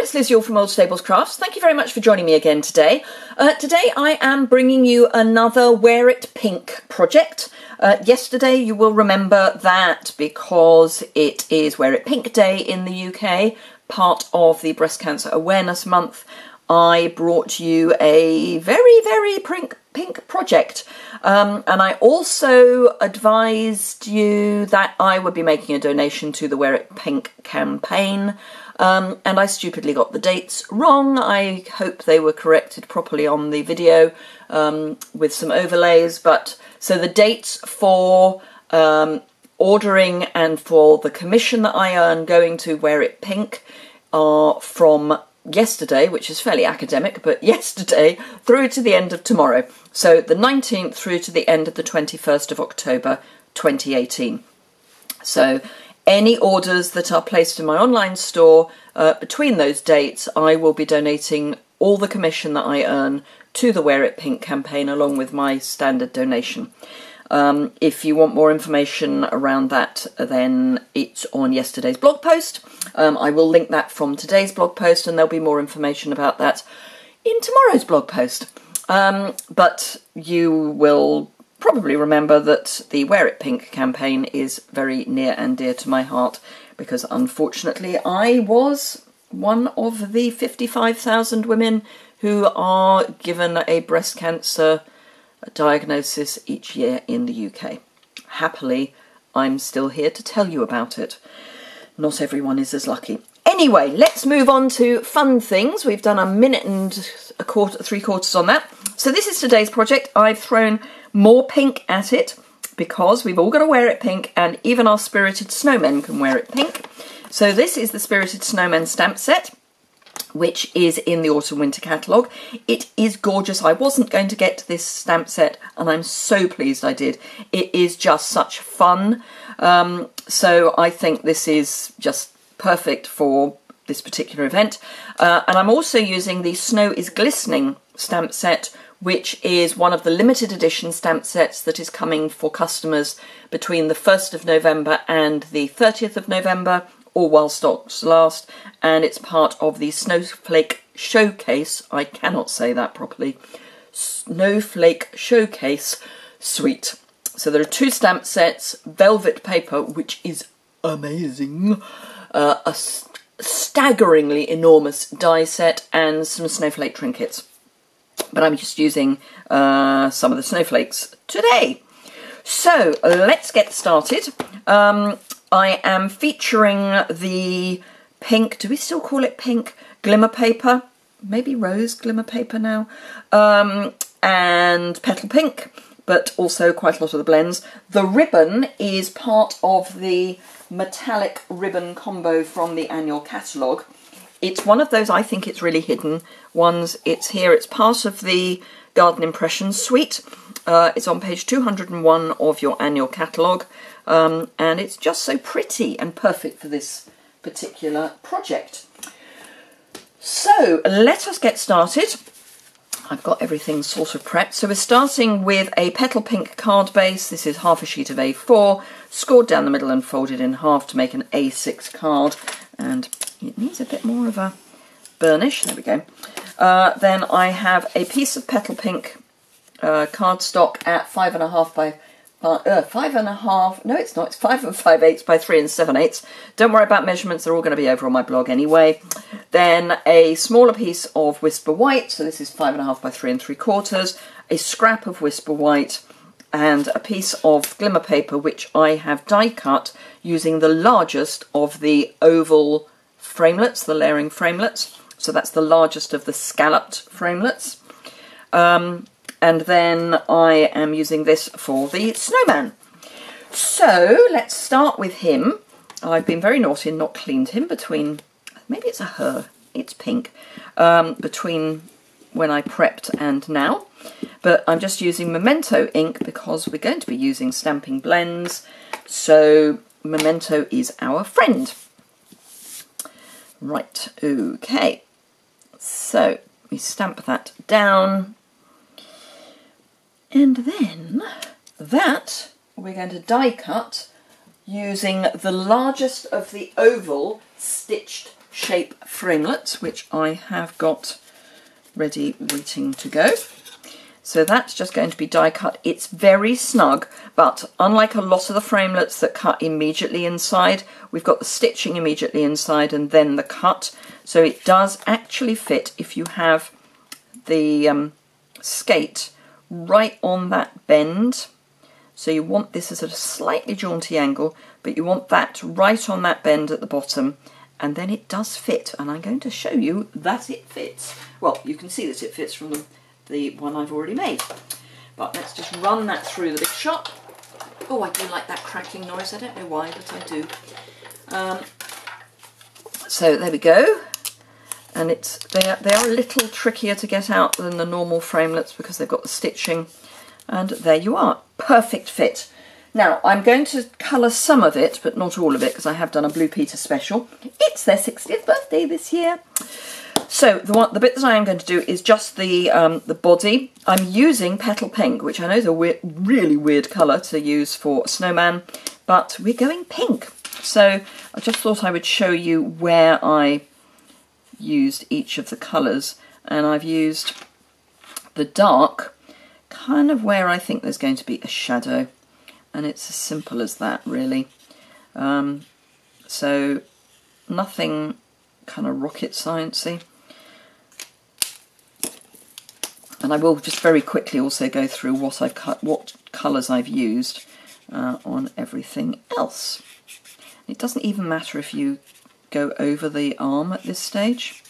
it's Liz Yuille from Old Stables Crafts. Thank you very much for joining me again today. Today I am bringing you another Wear It Pink project. Yesterday you will remember that because it is Wear It Pink Day in the UK, part of the Breast Cancer Awareness Month, I brought you a very, very pink project. And I also advised you that I would be making a donation to the Wear It Pink campaign. And I stupidly got the dates wrong. I hope they were corrected properly on the video with some overlays. But so the dates for ordering and for the commission that I earn going to Wear It Pink are from yesterday, which is fairly academic, but yesterday through to the end of tomorrow. So the 19th through to the end of the 21st of October 2018. So any orders that are placed in my online store between those dates, I will be donating all the commission that I earn to the Wear It Pink campaign along with my standard donation. If you want more information around that, then it's on yesterday's blog post. I will link that from today's blog post, and there'll be more information about that in tomorrow's blog post. But you will probably remember that the Wear It Pink campaign is very near and dear to my heart, because unfortunately I was one of the 55,000 women who are given a breast cancer diagnosis each year in the UK. Happily, I'm still here to tell you about it. Not everyone is as lucky. Anyway, let's move on to fun things. We've done a minute and three quarters on that. So this is today's project. I've thrown more pink at it because we've all got to wear it pink, and even our spirited snowmen can wear it pink. So this is the Spirited Snowmen stamp set, which is in the Autumn Winter catalogue. It is gorgeous. I wasn't going to get this stamp set, and I'm so pleased I did. It is just such fun. So I think this is just perfect for this particular event. And I'm also using the Snow is Glistening stamp set, which is one of the limited edition stamp sets that is coming for customers between the 1st of November and the 30th of November, or while stocks last, and it's part of the Snowflake Showcase, I cannot say that properly, Snowflake Showcase suite. So there are two stamp sets, velvet paper, which is amazing, a staggeringly enormous die set, and some snowflake trinkets. But I'm just using some of the snowflakes today. So let's get started. I am featuring the pink, do we still call it pink, glimmer paper? Maybe rose glimmer paper now. And petal pink, but also quite a lot of the blends. The ribbon is part of the metallic ribbon combo from the annual catalogue. It's one of those, I think it's really hidden ones. It's here, it's part of the Garden Impressions suite. It's on page 201 of your annual catalogue. And it's just so pretty and perfect for this particular project. So let us get started. I've got everything sort of prepped. So we're starting with a petal pink card base. This is half a sheet of A4, scored down the middle and folded in half to make an A6 card. And it needs a bit more of a burnish. There we go. Then I have a piece of petal pink cardstock at 5.5 by 5.5, no it's not, it's 5 5/8 by 3 7/8. Don't worry about measurements, they're all going to be over on my blog anyway. Then a smaller piece of Whisper White, so this is 5.5 by 3 3/4, a scrap of Whisper White, and a piece of glimmer paper which I have die cut using the largest of the oval framelets, the layering framelets. So that's the largest of the scalloped framelets. And then I am using this for the snowman. So let's start with him. I've been very naughty and not cleaned him between, maybe it's a her, it's pink, between when I prepped and now. But I'm just using Memento ink because we're going to be using stamping blends. So Memento is our friend. Right, okay. So we stamp that down. And then that we're going to die cut using the largest of the oval stitched shape framelets, which I have got ready waiting to go. So that's just going to be die cut. It's very snug, but unlike a lot of the framelets that cut immediately inside, we've got the stitching immediately inside and then the cut. So it does actually fit if you have the skate right on that bend. So you want this as at a slightly jaunty angle, but you want that right on that bend at the bottom, and then it does fit. And I'm going to show you that it fits. Well, you can see that it fits from the one I've already made. But let's just run that through the big shop. Oh, I do like that cracking noise. I don't know why, but I do. So there we go. And they are a little trickier to get out than the normal framelets because they've got the stitching. And there you are, perfect fit. Now I'm going to colour some of it, but not all of it, because I have done a Blue Peter special. It's their 60th birthday this year. So the bit that I am going to do is just the body. I'm using Petal Pink, which I know is a really weird colour to use for a snowman, but we're going pink. So I just thought I would show you where I used each of the colours, and I've used the dark kind of where I think there's going to be a shadow, and it's as simple as that really. So nothing kind of rocket sciencey. And I will just very quickly also go through what I've cut, what colours I've used on everything else. It doesn't even matter if you go over the arm at this stage,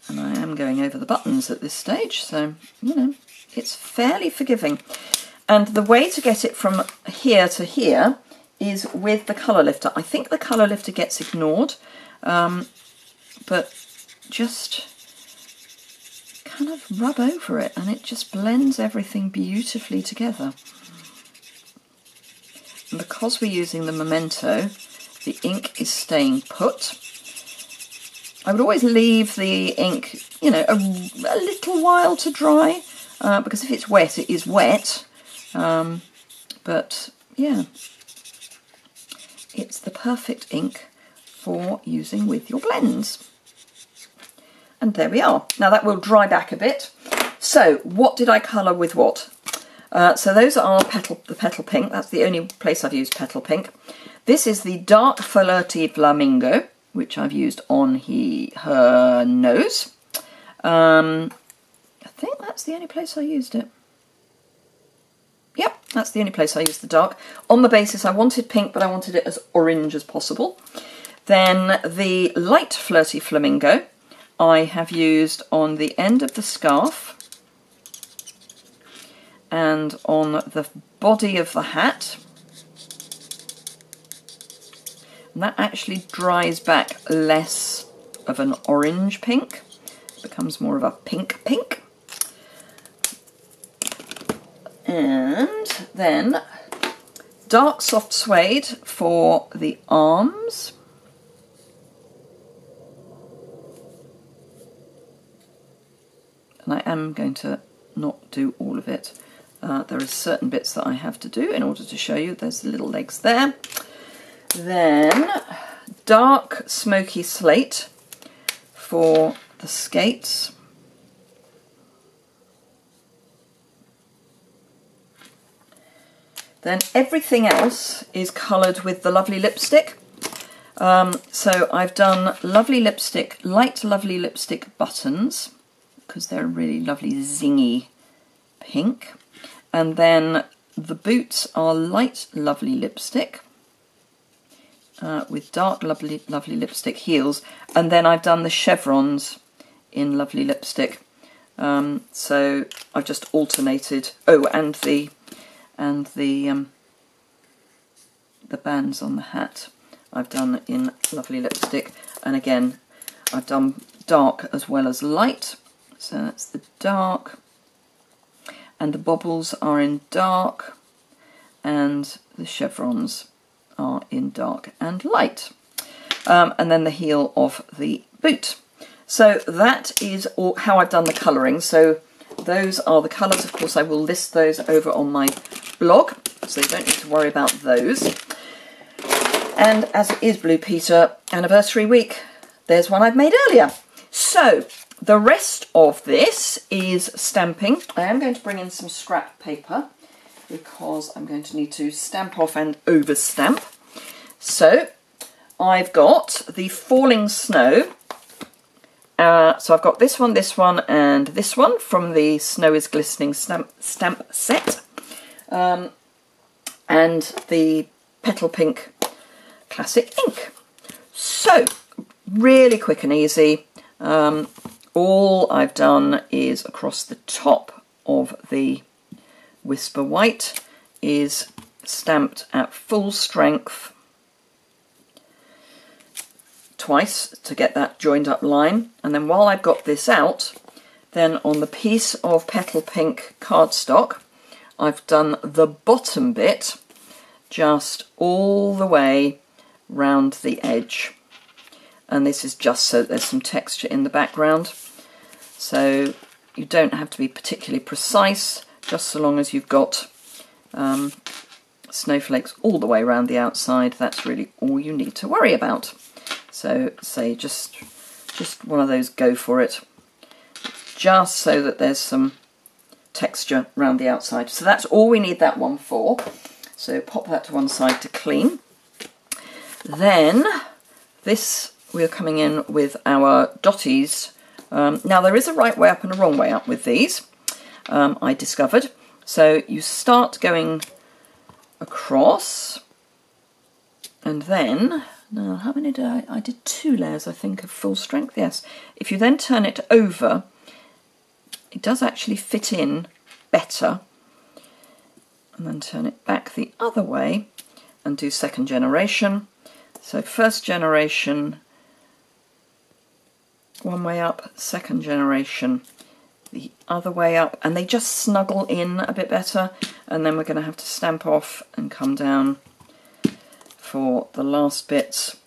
and I am going over the buttons at this stage, so you know it's fairly forgiving. And the way to get it from here to here is with the colour lifter. I think the colour lifter gets ignored, but just kind of rub over it and it just blends everything beautifully together. And because we're using the Memento, the ink is staying put. I would always leave the ink, you know, a little while to dry, because if it's wet, it is wet. But yeah, it's the perfect ink for using with your blends. And there we are. Now that will dry back a bit. So what did I colour with what? So those are the Petal Pink. That's the only place I've used Petal Pink. This is the Dark Flirty Flamingo, which I've used on her nose. I think that's the only place I used it. Yep, that's the only place I used the dark. On the basis I wanted pink, but I wanted it as orange as possible. Then the Light Flirty Flamingo I have used on the end of the scarf and on the body of the hat. And that actually dries back less of an orange pink. It becomes more of a pink pink. And then dark soft suede for the arms. And I am going to not do all of it. There are certain bits that I have to do in order to show you. There's the little legs there. Then dark smoky slate for the skates. Then everything else is coloured with the lovely lipstick. So I've done lovely lipstick, light lovely lipstick buttons, because they're really lovely zingy pink. And then the boots are light lovely lipstick with dark lovely lipstick heels. And then I've done the chevrons in lovely lipstick. So I've just alternated. Oh, and the bands on the hat I've done in lovely lipstick, and again I've done dark as well as light, so that's the dark, and the bobbles are in dark and the chevrons are in dark and light, and then the heel of the boot. So that is all how I've done the colouring. So those are the colours. Of course I will list those over on my blog, so you don't need to worry about those. And as it is Blue Peter anniversary week, there's one I've made earlier. So the rest of this is stamping. I am going to bring in some scrap paper because I'm going to need to stamp off and over stamp. So I've got the falling snow. So I've got this one, and this one from the Snow is Glistening stamp set. And the Petal Pink Classic ink. So really quick and easy. All I've done is across the top of the Whisper White is stamped at full strength twice to get that joined up line, and then while I've got this out, then on the piece of Petal Pink cardstock I've done the bottom bit just all the way round the edge, and this is just so there's some texture in the background. So you don't have to be particularly precise, just so long as you've got snowflakes all the way around the outside. That's really all you need to worry about. So say just one of those, go for it, just so that there's some texture around the outside. So that's all we need that one for. So pop that to one side to clean. Then this, we're coming in with our dotties. Now there is a right way up and a wrong way up with these, I discovered. So you start going across, and then, now how many did I did 2 layers I think of full strength, yes. If you then turn it over, it does actually fit in better, and then turn it back the other way and do second generation. So first generation one way up, second generation the other way up, and they just snuggle in a bit better, and then we're going to have to stamp off and come down for the last bits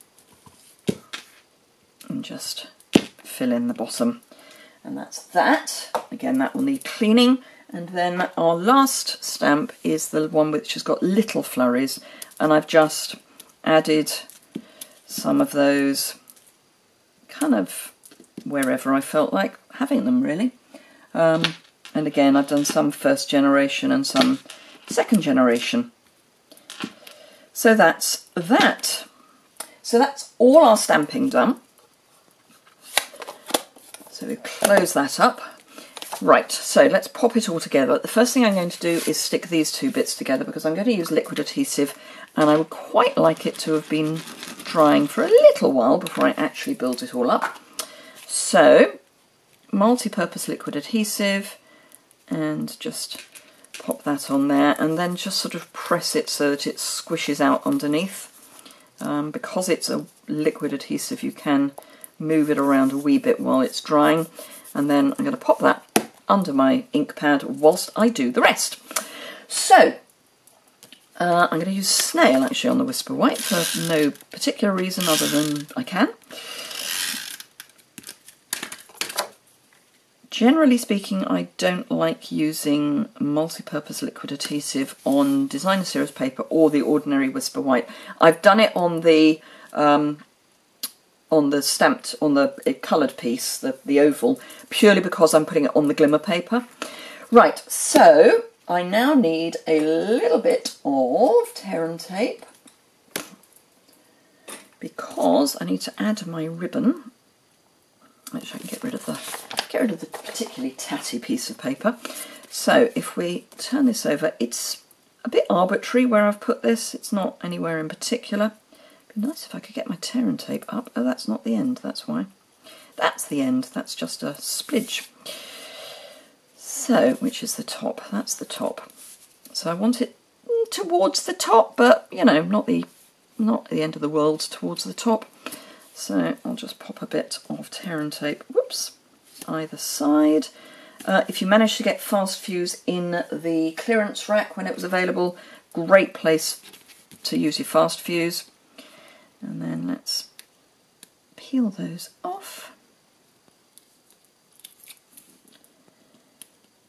and just fill in the bottom, and that's that. Again, that will need cleaning. And then our last stamp is the one which has got little flurries, and I've just added some of those kind of wherever I felt like having them, really. And again, I've done some first generation and some second generation. So that's that. So that's all our stamping done. So we close that up. Right, so let's pop it all together. The first thing I'm going to do is stick these 2 bits together, because I'm going to use liquid adhesive, and I would quite like it to have been drying for a little while before I actually build it all up. So, multi-purpose liquid adhesive, and just pop that on there, and then just sort of press it so that it squishes out underneath. Because it's a liquid adhesive, you can move it around a wee bit while it's drying, and then I'm going to pop that under my ink pad whilst I do the rest. So I'm going to use snail actually on the Whisper White for no particular reason other than I can. Generally speaking, I don't like using multi-purpose liquid adhesive on designer series paper or the ordinary Whisper White. I've done it on the coloured piece, the oval, purely because I'm putting it on the glimmer paper. Right, so I now need a little bit of tear and tape, because I need to add my ribbon, which I can get rid of the particularly tatty piece of paper. So if we turn this over, it's a bit arbitrary where I've put this. It's not anywhere in particular. It'd be nice if I could get my tear and tape up. Oh, that's not the end, that's why. That's the end, that's just a splidge. So, which is the top? That's the top. So I want it towards the top, but, you know, not the end of the world, towards the top. So I'll just pop a bit of tear and tape, whoops, either side. If you managed to get fast fuse in the clearance rack when it was available, great place to use your fast fuse. And then let's peel those off.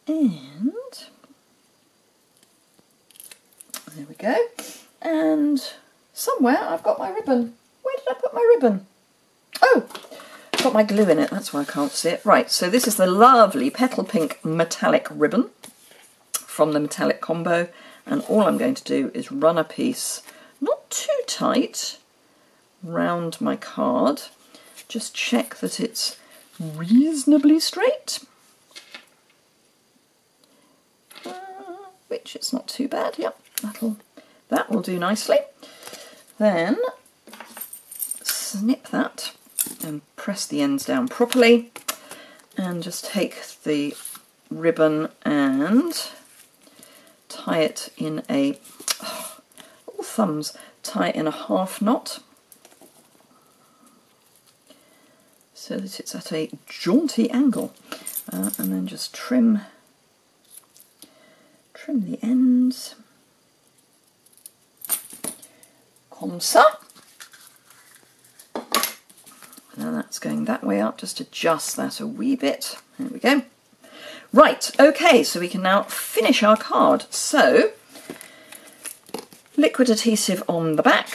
And there we go. And somewhere I've got my ribbon. Where did I put my ribbon? Oh, got my glue in it, that's why I can't see it. Right, so this is the lovely Petal Pink metallic ribbon from the metallic combo, and all I'm going to do is run a piece, not too tight, round my card. Just check that it's reasonably straight, which it's not too bad. Yep, that will do nicely. Then snip that and press the ends down properly, and just take the ribbon and tie it in a all thumbs, tie it in a half knot so that it's at a jaunty angle, and then just trim the ends, comme ça. Now that's going that way up, just adjust that a wee bit. There we go. Right, okay, so we can now finish our card. So, liquid adhesive on the back.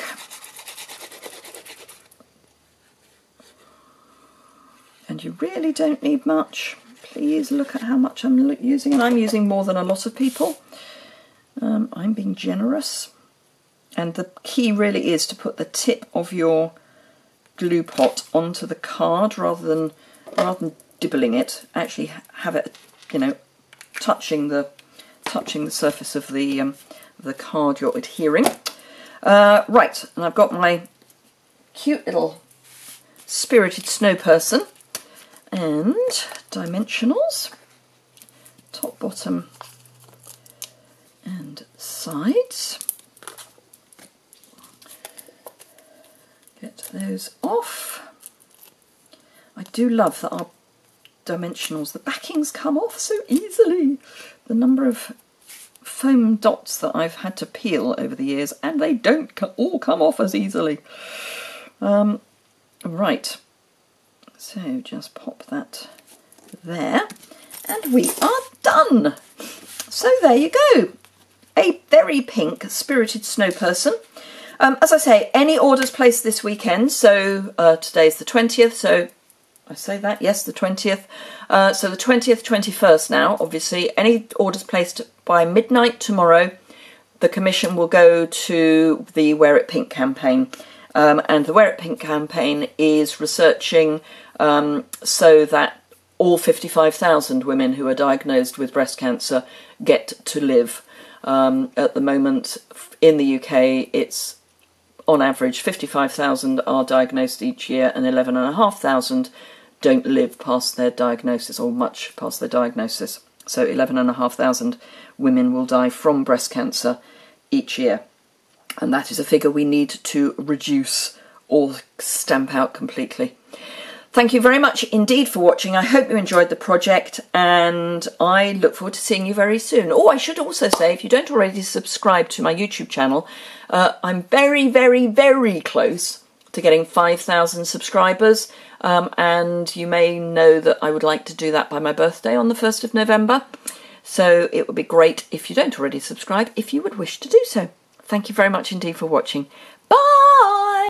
And you really don't need much. Please look at how much I'm using, and I'm using more than a lot of people. I'm being generous. And the key really is to put the tip of your glue pot onto the card rather than dibbling it. Actually have it, you know, touching the surface of the card you're adhering. Right, and I've got my cute little spirited snow person and dimensionals, top, bottom and sides. Get those off. I do love that our dimensionals, the backings come off so easily. The number of foam dots that I've had to peel over the years, and they don't all come off as easily. Right, so just pop that there, and we are done. So there you go, a very pink spirited snow person. As I say, any orders placed this weekend, so today's the 20th, so I say that, yes, the 20th. So the 20th, 21st now, obviously. Any orders placed by midnight tomorrow, the commission will go to the Wear It Pink campaign. And the Wear It Pink campaign is researching so that all 55,000 women who are diagnosed with breast cancer get to live. At the moment, in the UK, it's on average 55,000 are diagnosed each year, and 11,500 don't live past their diagnosis, or much past their diagnosis. So 11,500 women will die from breast cancer each year. And that is a figure we need to reduce or stamp out completely. Thank you very much indeed for watching. I hope you enjoyed the project, and I look forward to seeing you very soon. Oh, I should also say, if you don't already subscribe to my YouTube channel, I'm very, very, very close to getting 5,000 subscribers. And you may know that I would like to do that by my birthday on the 1st of November. So it would be great, if you don't already subscribe, if you would wish to do so. Thank you very much indeed for watching. Bye!